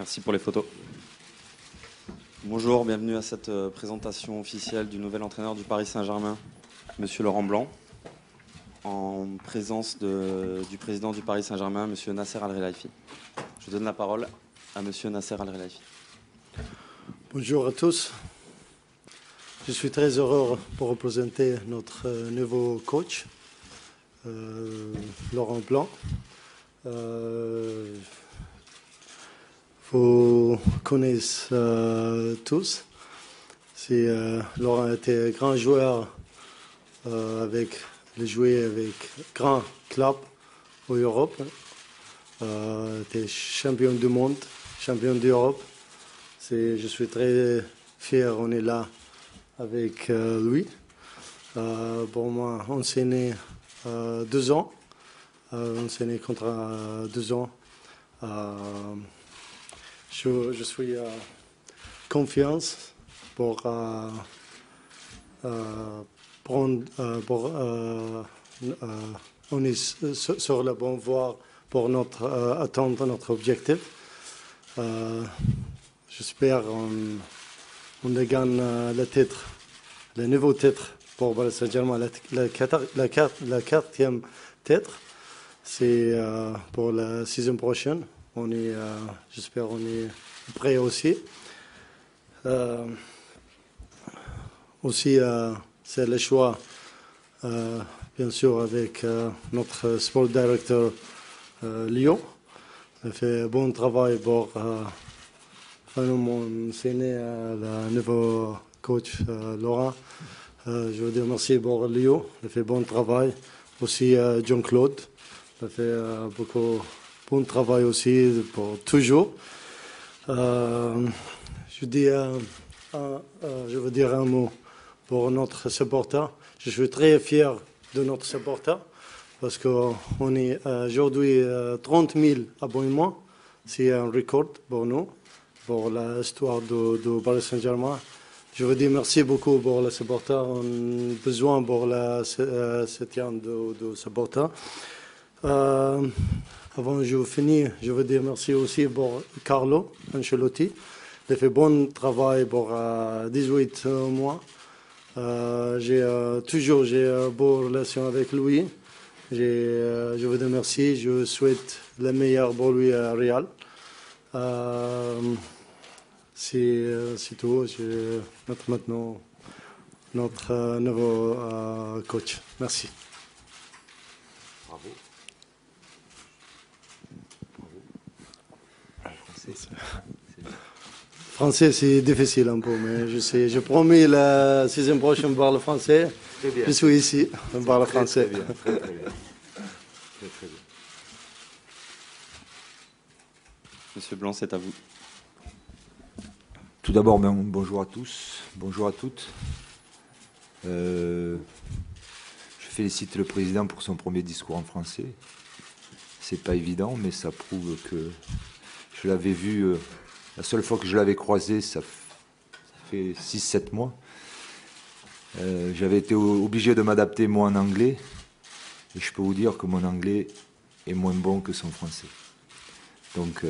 Merci pour les photos. Bonjour, bienvenue à cette présentation officielle du nouvel entraîneur du Paris Saint-Germain, Monsieur Laurent Blanc, en présence du président du Paris Saint-Germain, Monsieur Nasser Al-Khelaifi. Je donne la parole à Monsieur Nasser Al-Khelaifi. Bonjour à tous. Je suis très heureux pour représenter notre nouveau coach, Laurent Blanc. Vous connaissez tous. Laurent était grand joueur il jouait avec grands clubs en Europe. Était champion du monde, champion d'Europe. Je suis très fier, on est là avec lui. Pour moi, on s'est né 2 ans. On s'est né contre 2 ans. Je suis confiance pour on est sur la bonne voie pour atteindre notre objectif. J'espère on gagne le nouveau titre pour Paris Saint-Germain, la 4e titre. C'est pour la saison prochaine. J'espère on est prêt aussi. C'est le choix, bien sûr, avec notre sport directeur Lyon. Il fait un bon travail pour enseigner le nouveau coach Laurent. Je veux dire merci pour Lyon. Il fait bon travail. Aussi Jean-Claude. Il fait beaucoup bon travail aussi pour toujours. Je veux dire un mot pour notre supporter. Je suis très fier de notre supporter parce qu'on est aujourd'hui 30 000 abonnements. C'est un record pour nous, pour l'histoire de Paris Saint-Germain. Je veux dire merci beaucoup pour les supporters. On a besoin pour le soutien de supporters. Avant de finir, je veux dire merci aussi pour Carlo Ancelotti. Il fait bon travail pour 18 mois. J'ai une bonne relation avec lui. Je veux dire merci. Je souhaite le meilleur pour lui à Real. C'est tout. Maintenant notre nouveau coach. Merci. Bravo. Français, c'est difficile un peu, mais je sais. Je promets la saison prochaine de parler français. Je suis ici, on parle français. Très bien. Très bien. Monsieur Blanc, c'est à vous. Tout d'abord, bonjour à tous, bonjour à toutes. Je félicite le président pour son premier discours en français. C'est pas évident, mais ça prouve que je l'avais vu. La seule fois que je l'avais croisé, ça fait 6-7 mois. J'avais été obligé de m'adapter, moi, en anglais. Et je peux vous dire que mon anglais est moins bon que son français. Donc,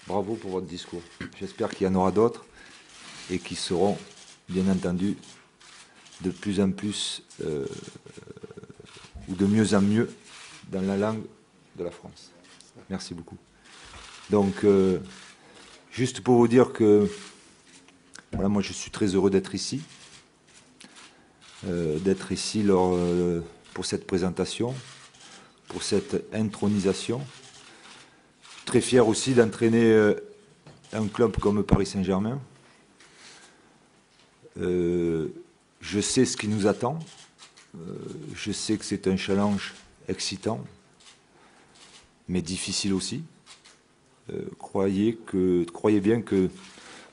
bravo pour votre discours. J'espère qu'il y en aura d'autres et qui seront, bien entendu, de plus en plus ou de mieux en mieux dans la langue de la France. Merci beaucoup. Donc, juste pour vous dire que voilà, moi je suis très heureux d'être ici pour cette présentation, pour cette intronisation. Très fier aussi d'entraîner un club comme Paris Saint-Germain. Je sais ce qui nous attend. Je sais que c'est un challenge excitant, mais difficile aussi. Croyez bien que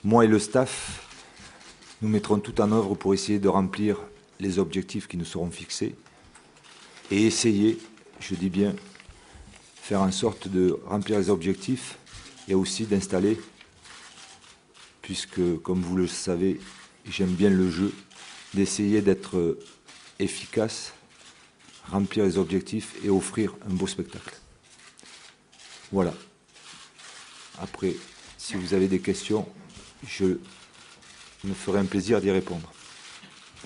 moi et le staff, nous mettrons tout en œuvre pour essayer de remplir les objectifs qui nous seront fixés et essayer, je dis bien, faire en sorte de remplir les objectifs et aussi d'installer, puisque, comme vous le savez, j'aime bien le jeu, d'essayer d'être efficace, remplir les objectifs et offrir un beau spectacle. Voilà. Après, Si vous avez des questions, je me ferai un plaisir d'y répondre.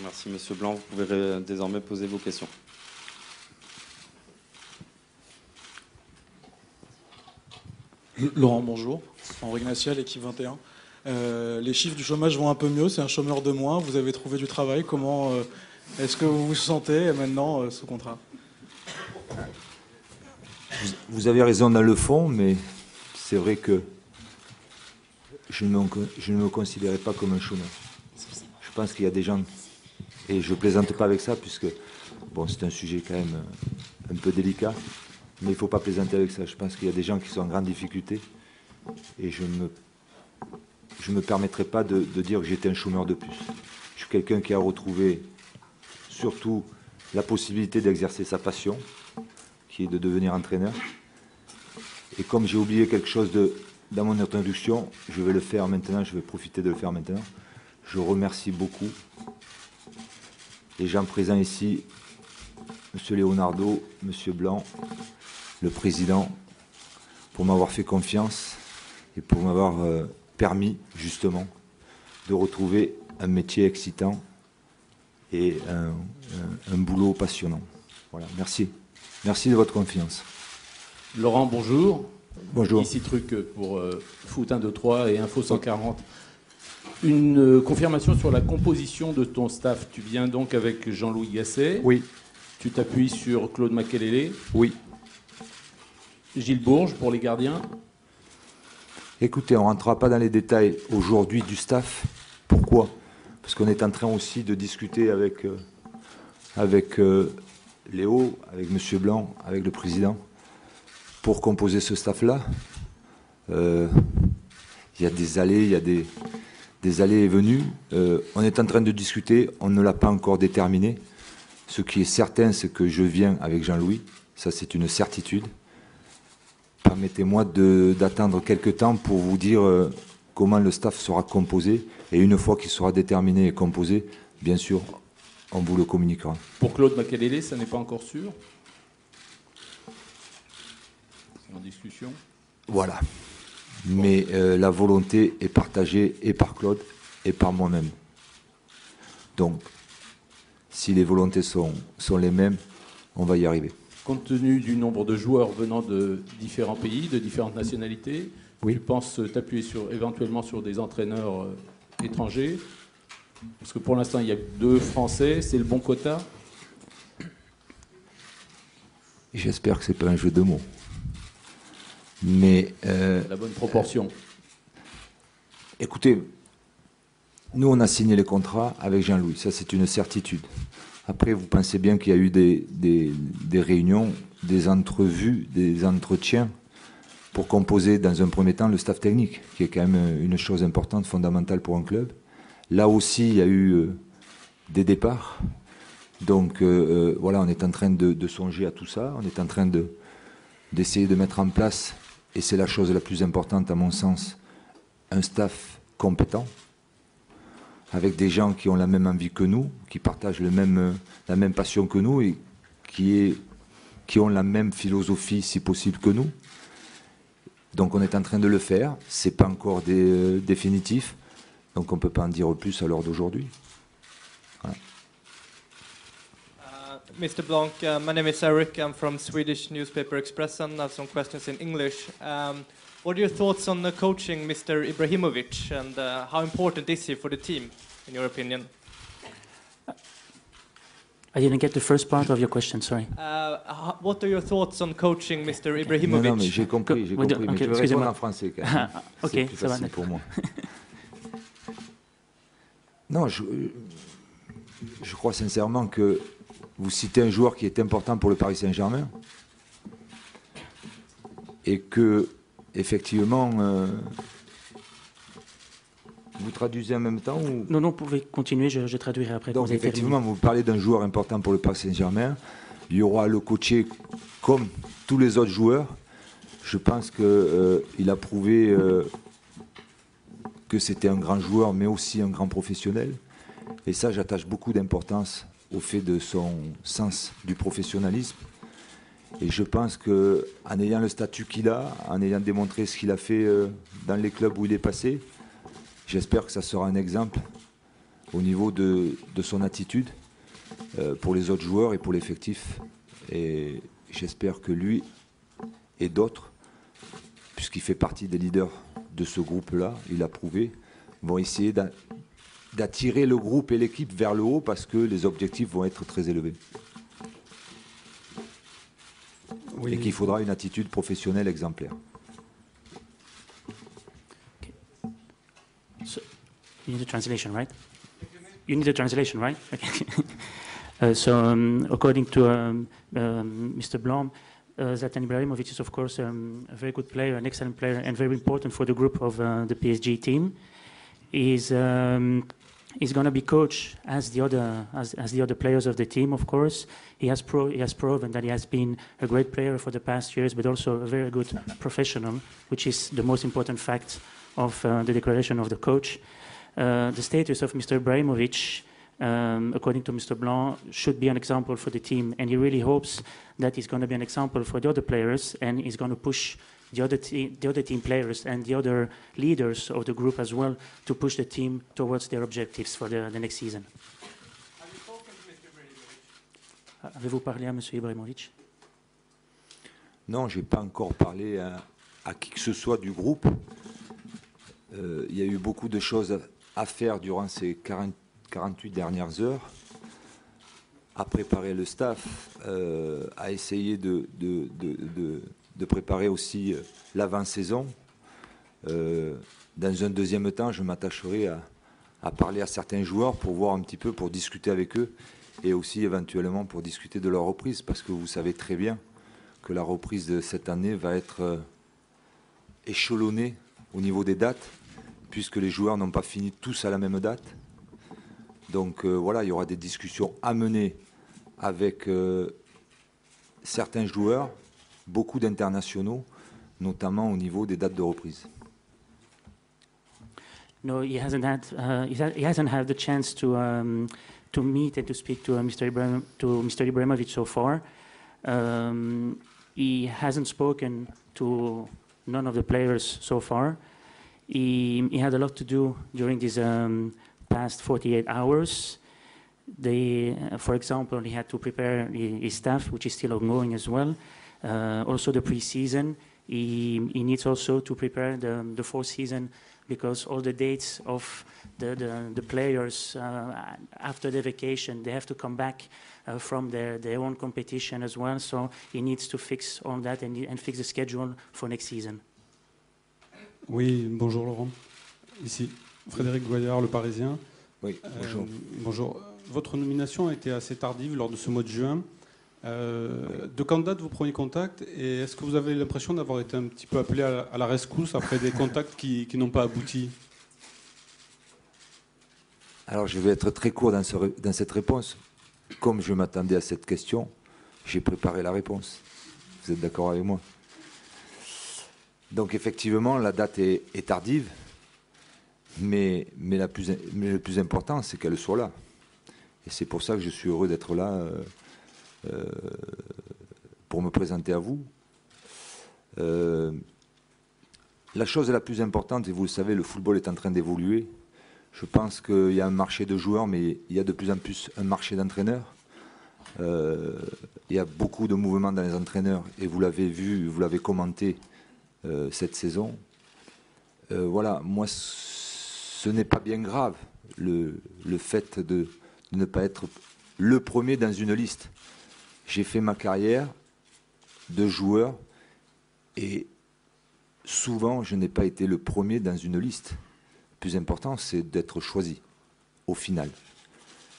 Merci, Monsieur Blanc. Vous pouvez désormais poser vos questions. Laurent, bonjour. Henri Ignatia, l'équipe 21. Les chiffres du chômage vont un peu mieux, c'est un chômeur de moins. Vous avez trouvé du travail. Comment est-ce que vous vous sentez maintenant sous contrat? Vous avez raison dans le fond, mais c'est vrai que je ne me considérais pas comme un chômeur. Je pense qu'il y a des gens, et je ne plaisante pas avec ça, puisque bon, c'est un sujet quand même un peu délicat, mais il ne faut pas plaisanter avec ça. Je pense qu'il y a des gens qui sont en grande difficulté, et je ne me permettrai pas de dire que j'étais un chômeur de plus. Je suis quelqu'un qui a retrouvé surtout la possibilité d'exercer sa passion, qui est de devenir entraîneur. Et comme j'ai oublié quelque chose dans mon introduction, je vais le faire maintenant, je vais profiter de le faire maintenant. Je remercie beaucoup les gens présents ici, M. Leonardo, M. Blanc, le président, pour m'avoir fait confiance et pour m'avoir permis, justement, de retrouver un métier excitant et un boulot passionnant. Voilà, merci. Merci de votre confiance. Laurent, bonjour. Bonjour. Ici Truc pour Foot 123 et Info 140. Une confirmation sur la composition de ton staff. Tu viens donc avec Jean-Louis Gasset. Oui. Tu t'appuies sur Claude Makelele. Oui. Gilles Bourges pour les gardiens. Écoutez, on ne rentrera pas dans les détails aujourd'hui du staff. Pourquoi? Parce qu'on est en train aussi de discuter avec Léo, avec M. Blanc, avec le président, pour composer ce staff-là. Il y a des allées, il y a des allées et venues. On est en train de discuter, on ne l'a pas encore déterminé. Ce qui est certain, c'est que je viens avec Jean-Louis. Ça, c'est une certitude. Permettez-moi d'attendre quelques temps pour vous dire comment le staff sera composé. Et une fois qu'il sera déterminé et composé, bien sûr, on vous le communiquera. Pour Claude Makelele, ça n'est pas encore sûr. C'est en discussion. Voilà. Mais la volonté est partagée et par Claude et par moi-même. Donc, si les volontés sont les mêmes, on va y arriver. Compte tenu du nombre de joueurs venant de différents pays, de différentes nationalités, oui. Tu penses t'appuyer éventuellement sur des entraîneurs étrangers? Parce que pour l'instant, il y a 2 Français, c'est le bon quota? J'espère que ce n'est pas un jeu de mots. Mais la bonne proportion. Écoutez, nous, on a signé les contrats avec Jean-Louis. Ça, c'est une certitude. Après, vous pensez bien qu'il y a eu des réunions, des entrevues, des entretiens pour composer, dans un premier temps, le staff technique, qui est quand même une chose importante, fondamentale pour un club. Là aussi, il y a eu des départs. Donc, voilà, on est en train de songer à tout ça. On est en train d'essayer de mettre en place, et c'est la chose la plus importante à mon sens, un staff compétent, avec des gens qui ont la même envie que nous, qui partagent la même passion que nous et qui ont la même philosophie, si possible, que nous. Donc on est en train de le faire. Ce n'est pas encore définitif. Donc on ne peut pas en dire plus à l'heure d'aujourd'hui. Voilà. Mr. Blanc, my name is Eric. I'm from Swedish newspaper Expressen. I have some questions in English. What are your thoughts on coaching Mr. Ibrahimovic, and how important is he for the team, in your opinion? I didn't get the first part of your question, sorry. What are your thoughts on coaching Mr. Ibrahimovic? Non, mais j'ai compris, mais je vais répondre en français quand même. C'est plus facile pour moi. Non, je crois sincèrement que vous citez un joueur qui est important pour le Paris Saint-Germain et que, effectivement, vous traduisez en même temps ou... Non, vous pouvez continuer, je traduirai après. Donc, effectivement, vous parlez d'un joueur important pour le Paris Saint-Germain. Il y aura le coacher comme tous les autres joueurs. Je pense qu'il a prouvé que c'était un grand joueur, mais aussi un grand professionnel. Et ça, j'attache beaucoup d'importance au fait de son sens du professionnalisme Et je pense qu'en ayant le statut qu'il a, en ayant démontré ce qu'il a fait dans les clubs où il est passé, j'espère que ça sera un exemple au niveau de son attitude pour les autres joueurs et pour l'effectif. Et j'espère que lui et d'autres, puisqu'il fait partie des leaders de ce groupe-là, il a prouvé, vont essayer d'attirer le groupe et l'équipe vers le haut parce que les objectifs vont être très élevés. Oui. Et qu'il faudra une attitude professionnelle exemplaire. So, you need a translation, right? You need a translation, right? Okay. According to Mr. Blom, Zlatan Ibrahimovic is, of course, a very good player, an excellent player, and very important for the group of the PSG team. He's going to be coached as the other players of the team, of course. He has proven that he has been a great player for the past years, but also a very good professional, which is the most important fact of the declaration of the coach. The status of Mr. Ibrahimovic, according to Mr. Blanc, should be an example for the team, and he really hopes that he's going to be an example for the other players, and he's going to push the other team players and the other leaders of the group as well to push the team towards their objectives for the next season. Have you spoken to Mr. Ibrahimovic? Avez-vous parlé à M. Ibrahimovic? Non, je n'ai pas encore parlé à qui que ce soit du groupe. Il y a eu beaucoup de choses à faire durant ces 48 dernières heures, à préparer le staff, à essayer de préparer aussi l'avant-saison. Dans un deuxième temps, je m'attacherai à parler à certains joueurs pour voir un petit peu, pour discuter avec eux et aussi éventuellement pour discuter de leur reprise, parce que vous savez très bien que la reprise de cette année va être échelonnée au niveau des dates, puisque les joueurs n'ont pas fini tous à la même date. Donc voilà, il y aura des discussions à mener avec certains joueurs, beaucoup d'internationaux, notamment au niveau des dates de reprise. No, he hasn't had the chance to meet and to speak to Mr. Ibrahimovic so far. He hasn't spoken to none of the players so far. He had a lot to do during these past 48 hours. For example, he had to prepare his staff, which is still ongoing as well. Also the pre-season. He needs also to prepare the full season, because all the dates of the players after the vacation, they have to come back from their own competition as well. So he needs to fix all that and fix the schedule for next season. Oui, bonjour Laurent. Ici Frédéric Goyard, Le Parisien. Oui, bonjour. Bonjour. Votre nomination a été assez tardive lors de ce mois de juin. De quand date vos premiers contacts, et est-ce que vous avez l'impression d'avoir été un petit peu appelé à la rescousse après des contacts qui n'ont pas abouti? Alors je vais être très court dans cette réponse. Comme je m'attendais à cette question, j'ai préparé la réponse. Vous êtes d'accord avec moi? Donc effectivement, la date est tardive, mais le plus important, c'est qu'elle soit là. Et c'est pour ça que je suis heureux d'être là pour me présenter à vous. La chose la plus importante, et vous le savez, le football est en train d'évoluer. Je pense qu'il y a un marché de joueurs, mais il y a de plus en plus un marché d'entraîneurs. Il y a beaucoup de mouvements dans les entraîneurs, et vous l'avez vu, vous l'avez commenté cette saison. Voilà, moi, ce n'est pas bien grave, le fait de ne pas être le premier dans une liste. J'ai fait ma carrière de joueur et souvent je n'ai pas été le premier dans une liste. Le plus important, c'est d'être choisi au final.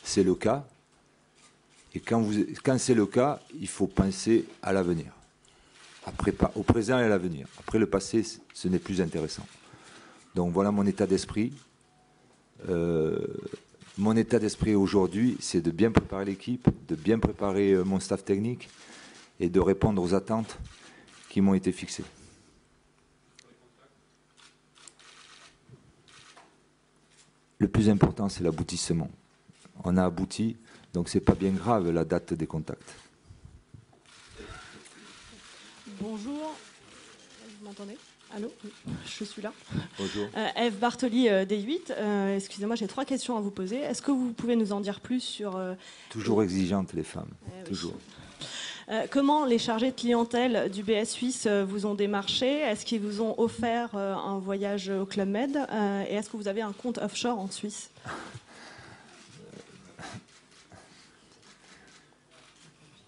C'est le cas, et quand c'est le cas, il faut penser à l'avenir. Après, au présent et à l'avenir. Après, le passé, ce n'est plus intéressant. Donc voilà mon état d'esprit. Mon état d'esprit aujourd'hui, c'est de bien préparer l'équipe, de bien préparer mon staff technique et de répondre aux attentes qui m'ont été fixées. Le plus important, c'est l'aboutissement. On a abouti, donc c'est pas bien grave la date des contacts. Bonjour. Vous m'entendez? Allô? Oui, je suis là. Bonjour. Eve Bartoli, D8. Excusez-moi, j'ai 3 questions à vous poser. Est-ce que vous pouvez nous en dire plus sur... Toujours exigeantes, les femmes. Oui. Toujours. Comment les chargés de clientèle du BS Suisse vous ont démarché? Est-ce qu'ils vous ont offert un voyage au Club Med? Et est-ce que vous avez un compte offshore en Suisse?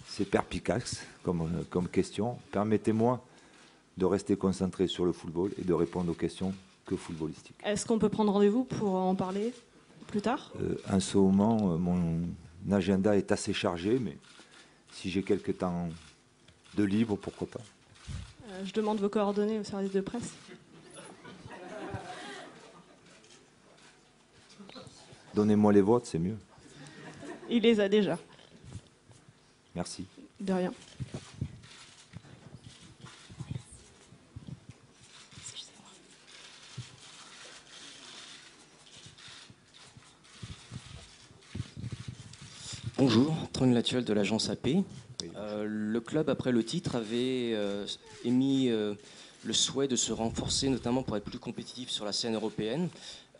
C'est perspicace comme question. Permettez-moi de rester concentré sur le football et de répondre aux questions que footballistiques. Est-ce qu'on peut prendre rendez-vous pour en parler plus tard? En ce moment, mon agenda est assez chargé, mais si j'ai quelques temps de libre, pourquoi pas. Je demande vos coordonnées au service de presse. Donnez-moi les vôtres, c'est mieux. Il les a déjà. Merci. De rien. Bonjour, Trong Latuel de l'agence AP. Le club, après le titre, avait émis le souhait de se renforcer, notamment pour être plus compétitif sur la scène européenne.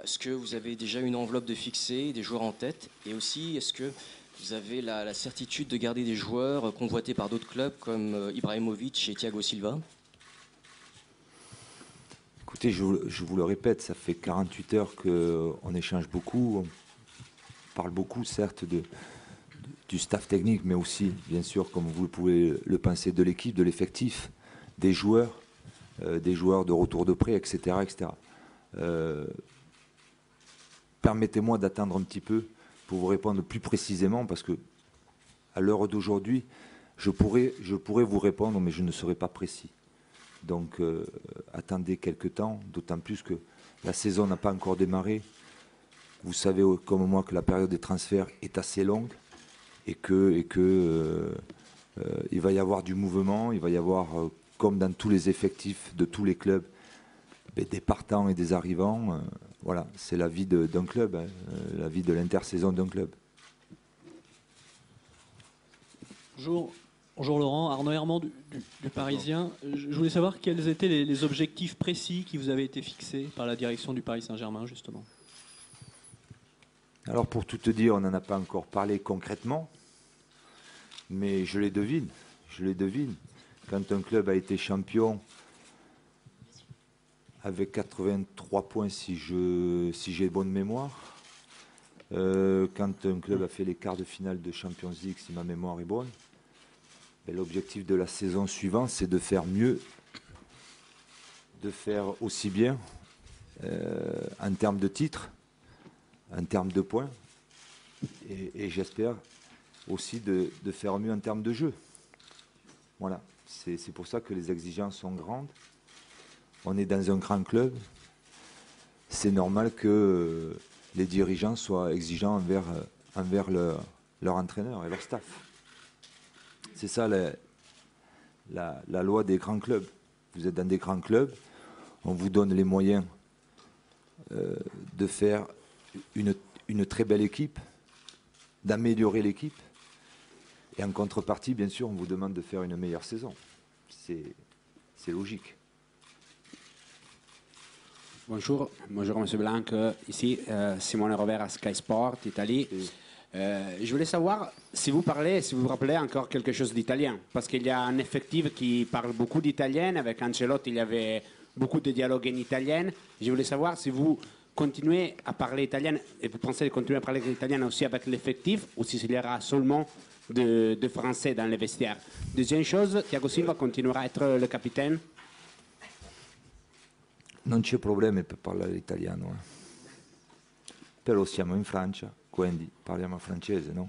Est-ce que vous avez déjà une enveloppe de fixée, des joueurs en tête? Et aussi, est-ce que vous avez la certitude de garder des joueurs convoités par d'autres clubs comme Ibrahimovic et Thiago Silva? Écoutez, je vous le répète, ça fait 48 heures qu'on échange beaucoup, on parle beaucoup, certes, du staff technique, mais aussi, bien sûr, comme vous pouvez le penser, de l'équipe, de l'effectif, des joueurs de retour de prêt, etc. etc. Permettez-moi d'attendre un petit peu pour vous répondre plus précisément, parce que à l'heure d'aujourd'hui, je pourrais vous répondre, mais je ne serai pas précis. Donc, attendez quelques temps, d'autant plus que la saison n'a pas encore démarré. Vous savez comme moi que la période des transferts est assez longue et que il va y avoir du mouvement, il va y avoir, comme dans tous les effectifs de tous les clubs, des partants et des arrivants. Voilà, c'est la vie d'un club, hein, la vie de l'intersaison d'un club. Bonjour. Bonjour Laurent, Arnaud Herman du Parisien. Je voulais savoir quels étaient les objectifs précis qui vous avaient été fixés par la direction du Paris Saint-Germain, justement. Alors pour tout te dire, on n'en a pas encore parlé concrètement, mais je les devine. Quand un club a été champion avec 83 points, si j'ai bonne mémoire, quand un club a fait les quarts de finale de Champions League, si ma mémoire est bonne, l'objectif de la saison suivante, c'est de faire mieux, de faire aussi bien en termes de titres, en termes de points, et j'espère aussi de faire mieux en termes de jeu. Voilà, c'est pour ça que les exigences sont grandes. On est dans un grand club. C'est normal que les dirigeants soient exigeants envers leur entraîneur et leur staff. C'est ça la loi des grands clubs. Vous êtes dans des grands clubs, on vous donne les moyens de faire une très belle équipe, d'améliorer l'équipe. Et en contrepartie, bien sûr, on vous demande de faire une meilleure saison. C'est logique. Bonjour, bonjour M. Blanc. Ici, Simone Robert à Sky Sport, Italie. Je voulais savoir si vous vous rappelez encore quelque chose d'italien, parce qu'il y a un effectif qui parle beaucoup d'italien. Avec Ancelotti, il y avait beaucoup de dialogues en italien. Je voulais savoir si vous continuez à parler italien et vous pensez continuer à parler italien aussi avec l'effectif, ou s'il y aura seulement de français dans les vestiaires. Deuxième chose, Thiago Silva continuera à être le capitaine? Non c'è problema per parlare l'italiano, però siamo in Francia, quindi parliamo francese, non?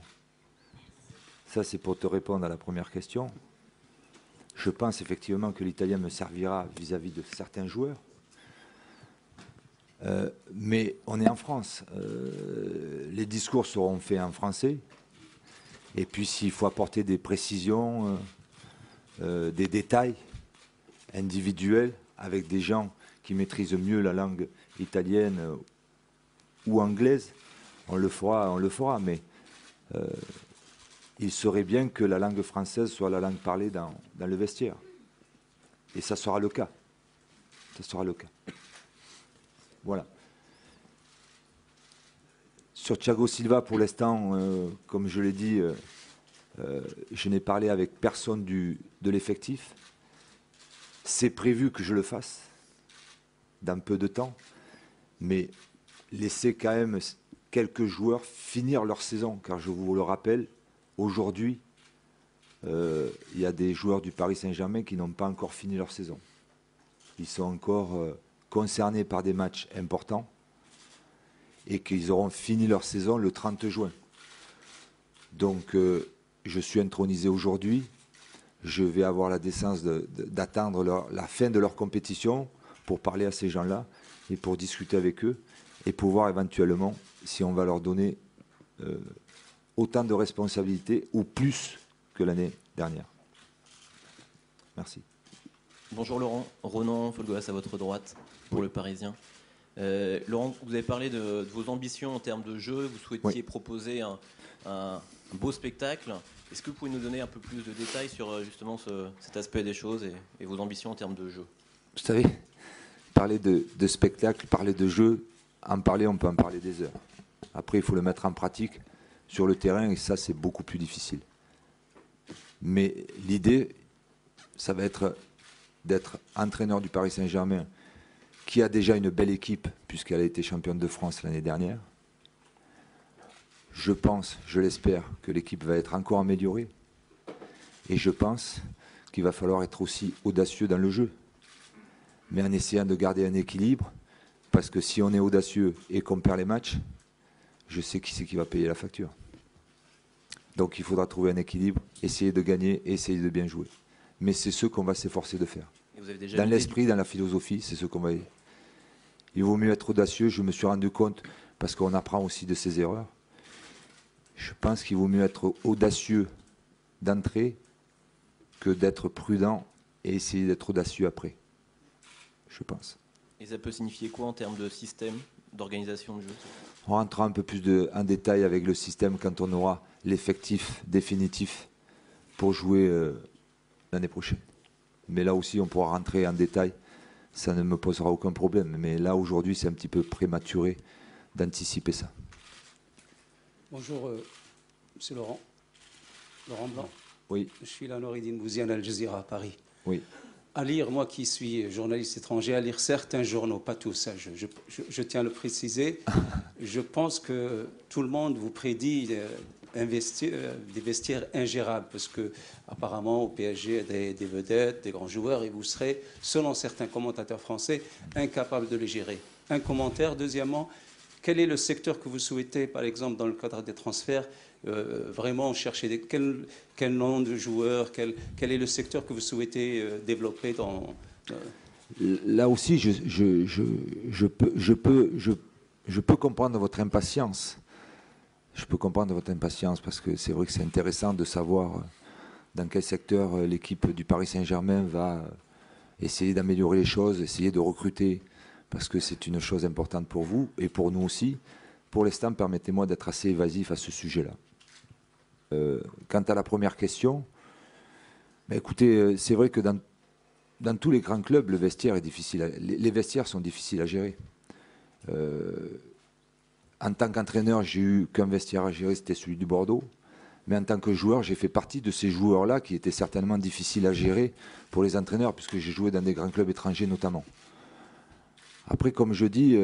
Ça, c'est pour te répondre à la première question. Je pense effectivement que l'italien me servira vis-à-vis de certains joueurs. Mais on est en France. Les discours seront faits en français. Et puis s'il faut apporter des précisions, des détails individuels avec des gens qui maîtrisent mieux la langue italienne ou anglaise, on le fera. Mais il serait bien que la langue française soit la langue parlée dans le vestiaire. Et ça sera le cas. Ça sera le cas. Voilà. Sur Thiago Silva, pour l'instant, comme je l'ai dit, je n'ai parlé avec personne de l'effectif. C'est prévu que je le fasse dans peu de temps, mais laissez quand même quelques joueurs finir leur saison, car je vous le rappelle, aujourd'hui, il y a des joueurs du Paris Saint-Germain qui n'ont pas encore fini leur saison. Ils sont encore concernés par des matchs importants et qu'ils auront fini leur saison le 30 juin. Donc, je suis intronisé aujourd'hui. Je vais avoir la décence d'attendre la fin de leur compétition pour parler à ces gens-là et pour discuter avec eux et pour voir éventuellement si on va leur donner autant de responsabilités ou plus que l'année dernière. Merci. Bonjour Laurent, Ronan Folgoas à votre droite pour le Parisien. Laurent, vous avez parlé de vos ambitions en termes de jeu, vous souhaitiez proposer un beau spectacle. Est-ce que vous pouvez nous donner un peu plus de détails sur justement cet aspect des choses et vos ambitions en termes de jeu? Vous savez, parler de spectacle, parler de jeu, on peut en parler des heures. Après, il faut le mettre en pratique sur le terrain et ça, c'est beaucoup plus difficile. Mais l'idée, ça va être d'être entraîneur du Paris Saint-Germain, qui a déjà une belle équipe, puisqu'elle a été championne de France l'année dernière. Je pense, je l'espère, que l'équipe va être encore améliorée. Et je pense qu'il va falloir être aussi audacieux dans le jeu. Mais en essayant de garder un équilibre, parce que si on est audacieux et qu'on perd les matchs, je sais qui c'est qui va payer la facture. Donc il faudra trouver un équilibre, essayer de gagner et essayer de bien jouer. Mais c'est ce qu'on va s'efforcer de faire. Dans l'esprit, dans la philosophie, c'est ce qu'on va... Il vaut mieux être audacieux, je me suis rendu compte, parce qu'on apprend aussi de ses erreurs. Je pense qu'il vaut mieux être audacieux d'entrée que d'être prudent et essayer d'être audacieux après. Je pense. Et ça peut signifier quoi en termes de système, d'organisation de jeu? On rentrera un peu plus en détail avec le système quand on aura l'effectif définitif pour jouer l'année prochaine. Mais là aussi, on pourra rentrer en détail. Ça ne me posera aucun problème. Mais là, aujourd'hui, c'est un petit peu prématuré d'anticiper ça. Bonjour, Monsieur Laurent. Laurent Blanc. Oui. Je suis là, Noureddine Bouziane, Al Jazeera, à Paris. Oui. À lire, moi qui suis journaliste étranger, à lire certains journaux, pas tous, je tiens à le préciser. Je pense que tout le monde vous prédit des vestiaires ingérables, parce que apparemment au PSG, il y a des vedettes, des grands joueurs, et vous serez, selon certains commentateurs français, incapable de les gérer. Un commentaire. Deuxièmement, quel est le secteur que vous souhaitez, par exemple, dans le cadre des transferts, vraiment chercher quel nom de joueurs, quel est le secteur que vous souhaitez développer dans... Là aussi, je peux comprendre votre impatience. Je peux comprendre votre impatience parce que c'est vrai que c'est intéressant de savoir dans quel secteur l'équipe du Paris Saint-Germain va essayer d'améliorer les choses, essayer de recruter, parce que c'est une chose importante pour vous et pour nous aussi. Pour l'instant, permettez-moi d'être assez évasif à ce sujet-là. Quant à la première question, écoutez, c'est vrai que dans tous les grands clubs, le vestiaire est difficile. Les vestiaires sont difficiles à gérer. En tant qu'entraîneur, j'ai eu qu'un vestiaire à gérer, c'était celui du Bordeaux. Mais en tant que joueur, j'ai fait partie de ces joueurs-là qui étaient certainement difficiles à gérer pour les entraîneurs, puisque j'ai joué dans des grands clubs étrangers notamment. Après, comme je dis,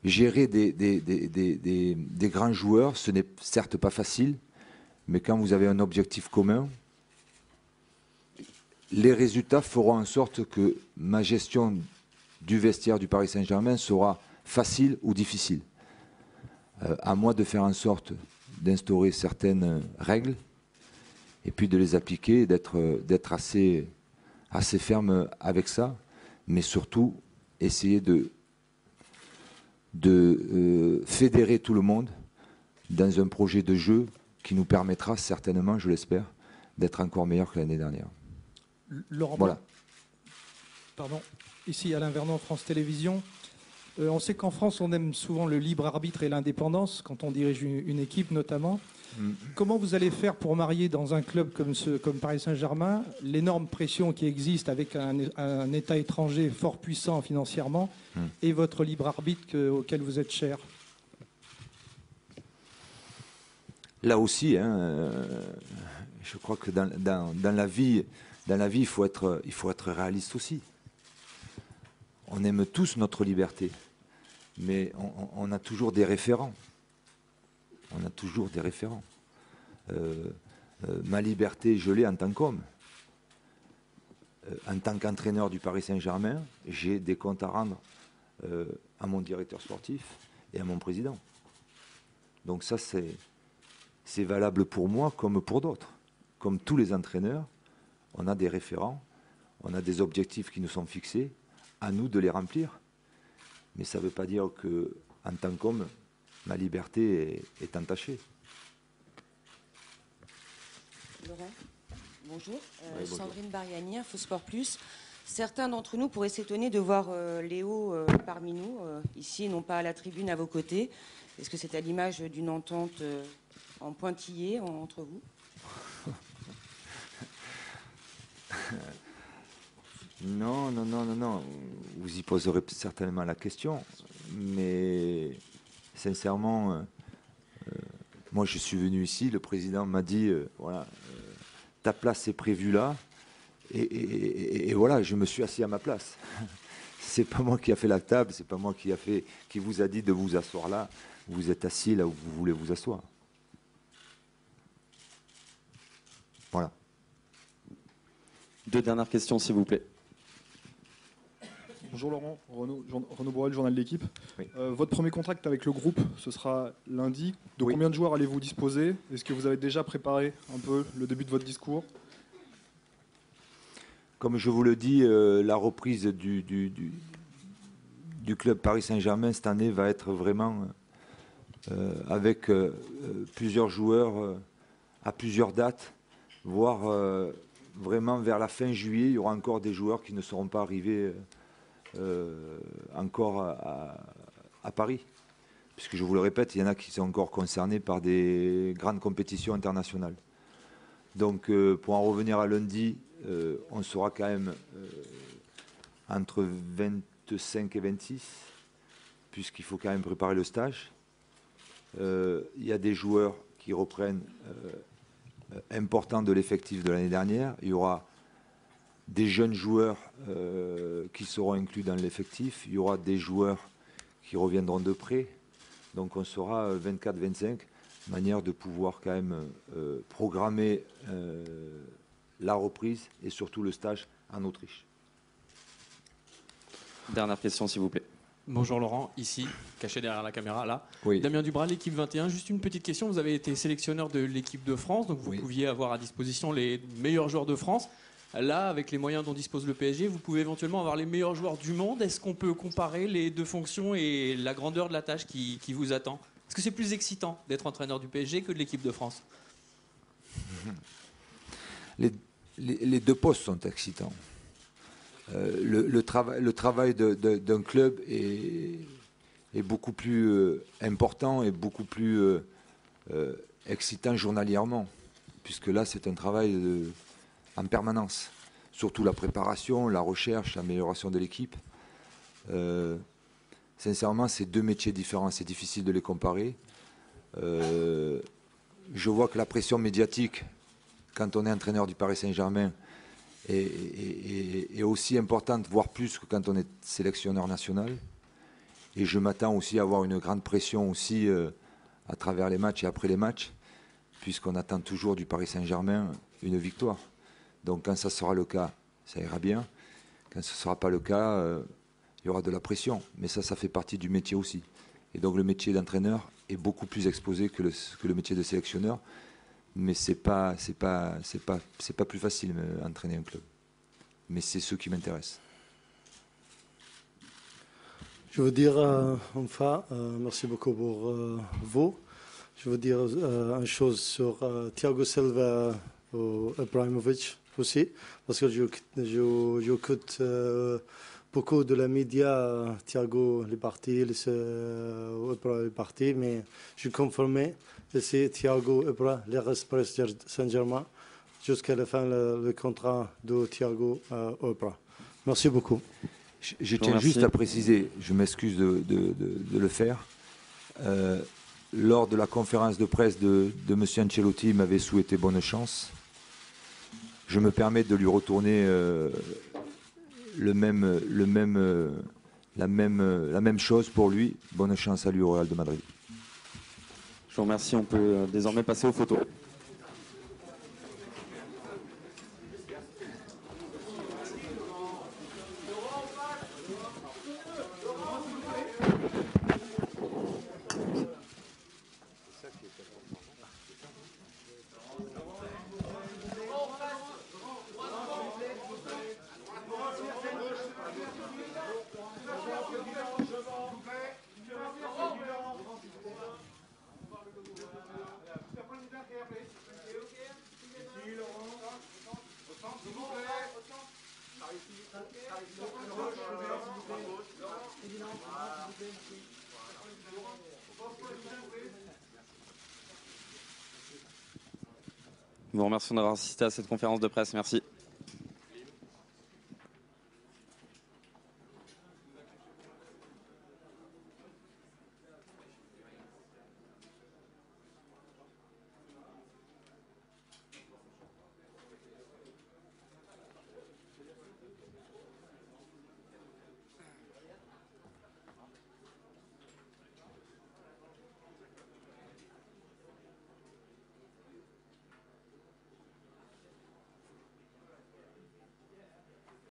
gérer des grands joueurs, ce n'est certes pas facile, mais quand vous avez un objectif commun, les résultats feront en sorte que ma gestion du vestiaire du Paris Saint-Germain sera facile ou difficile. À moi de faire en sorte d'instaurer certaines règles et puis de les appliquer, d'être assez ferme avec ça, mais surtout essayer de fédérer tout le monde dans un projet de jeu qui nous permettra certainement, je l'espère, d'être encore meilleur que l'année dernière. Laurent, voilà. Pardon. Ici Alain Vernon, France Télévisions. On sait qu'en France, on aime souvent le libre arbitre et l'indépendance quand on dirige une équipe notamment. Comment vous allez faire pour marier dans un club comme Paris Saint-Germain l'énorme pression qui existe avec un État étranger fort puissant financièrement et votre libre arbitre auquel vous êtes cher? Là aussi, je crois que dans la vie, il faut être réaliste aussi. On aime tous notre liberté, mais on a toujours des référents. On a toujours des référents. Ma liberté, je l'ai en tant qu'homme. En tant qu'entraîneur du Paris Saint-Germain, j'ai des comptes à rendre à mon directeur sportif et à mon président. Donc ça, c'est valable pour moi comme pour d'autres. Comme tous les entraîneurs, on a des référents, on a des objectifs qui nous sont fixés, à nous de les remplir. Mais ça ne veut pas dire qu'en tant qu'homme, ma liberté est entachée. Laurent, bonjour. Bonjour. Sandrine Bariani, InfoSport Plus. Certains d'entre nous pourraient s'étonner de voir Léo parmi nous, ici, et non pas à la tribune à vos côtés. Est-ce que c'est à l'image d'une entente en pointillé entre vous? Non. Vous y poserez certainement la question. Mais sincèrement, moi je suis venu ici, le président m'a dit, voilà, ta place est prévue là. Et voilà, je me suis assis à ma place. C'est pas moi qui a fait la table, c'est pas moi qui vous a dit de vous asseoir là. Vous êtes assis là où vous voulez vous asseoir. Voilà. 2 dernières questions, s'il vous plaît. Bonjour Laurent, Renaud Borel, journal de l'équipe. Oui. Votre premier contact avec le groupe, ce sera lundi. De combien de joueurs allez-vous disposer? Est-ce que vous avez déjà préparé un peu le début de votre discours? Comme je vous le dis, la reprise du club Paris Saint-Germain cette année va être vraiment avec plusieurs joueurs à plusieurs dates, voire vraiment vers la fin juillet, il y aura encore des joueurs qui ne seront pas arrivés encore à Paris. Puisque je vous le répète, il y en a qui sont encore concernés par des grandes compétitions internationales. Donc pour en revenir à lundi, on sera quand même entre 25 et 26, puisqu'il faut quand même préparer le stage. Il y a des joueurs qui reprennent importants de l'effectif de l'année dernière. Il y aura des jeunes joueurs qui seront inclus dans l'effectif. Il y aura des joueurs qui reviendront de près. Donc on sera 24-25, manière de pouvoir quand même programmer la reprise et surtout le stage en Autriche. Dernière question, s'il vous plaît. Bonjour Laurent, ici, caché derrière la caméra, là. Oui. Damien Dubras, l'équipe 21. Juste une petite question, vous avez été sélectionneur de l'équipe de France, donc vous pouviez avoir à disposition les meilleurs joueurs de France. Là, avec les moyens dont dispose le PSG, vous pouvez éventuellement avoir les meilleurs joueurs du monde. Est-ce qu'on peut comparer les deux fonctions et la grandeur de la tâche qui vous attend? Est-ce que c'est plus excitant d'être entraîneur du PSG que de l'équipe de France? Les deux postes sont excitants. Le travail d'un club est beaucoup plus important et beaucoup plus excitant journalièrement, puisque là c'est un travail en permanence, surtout la préparation, la recherche, l'amélioration de l'équipe. Sincèrement, c'est deux métiers différents, c'est difficile de les comparer. Je vois que la pression médiatique, quand on est entraîneur du Paris Saint-Germain, est aussi importante, voire plus que quand on est sélectionneur national. Et je m'attends aussi à avoir une grande pression aussi à travers les matchs et après les matchs, puisqu'on attend toujours du Paris Saint-Germain une victoire. Donc quand ça sera le cas, ça ira bien. Quand ce ne sera pas le cas, il y aura de la pression. Mais ça fait partie du métier aussi. Et donc le métier d'entraîneur est beaucoup plus exposé que le métier de sélectionneur. Mais c'est pas plus facile entraîner un club. Mais c'est ce qui m'intéresse. Je veux dire, enfin, merci beaucoup pour vous. Je veux dire une chose sur Thiago Silva ou Ibrahimovic aussi, parce que j'écoute beaucoup de la média, Thiago est parti, Ibra est parti, mais je confirmé, c'est Thiago Ibra, les reste Paris Saint-Germain, jusqu'à la fin le contrat de Thiago Ibra. Merci beaucoup. Je tiens juste à préciser, je m'excuse de le faire. Lors de la conférence de presse de M. Ancelotti, il m'avait souhaité bonne chance. Je me permets de lui retourner la même chose pour lui. Bonne chance à lui au Real de Madrid. Je vous remercie. On peut désormais passer aux photos. Nous vous remercions d'avoir assisté à cette conférence de presse. Merci.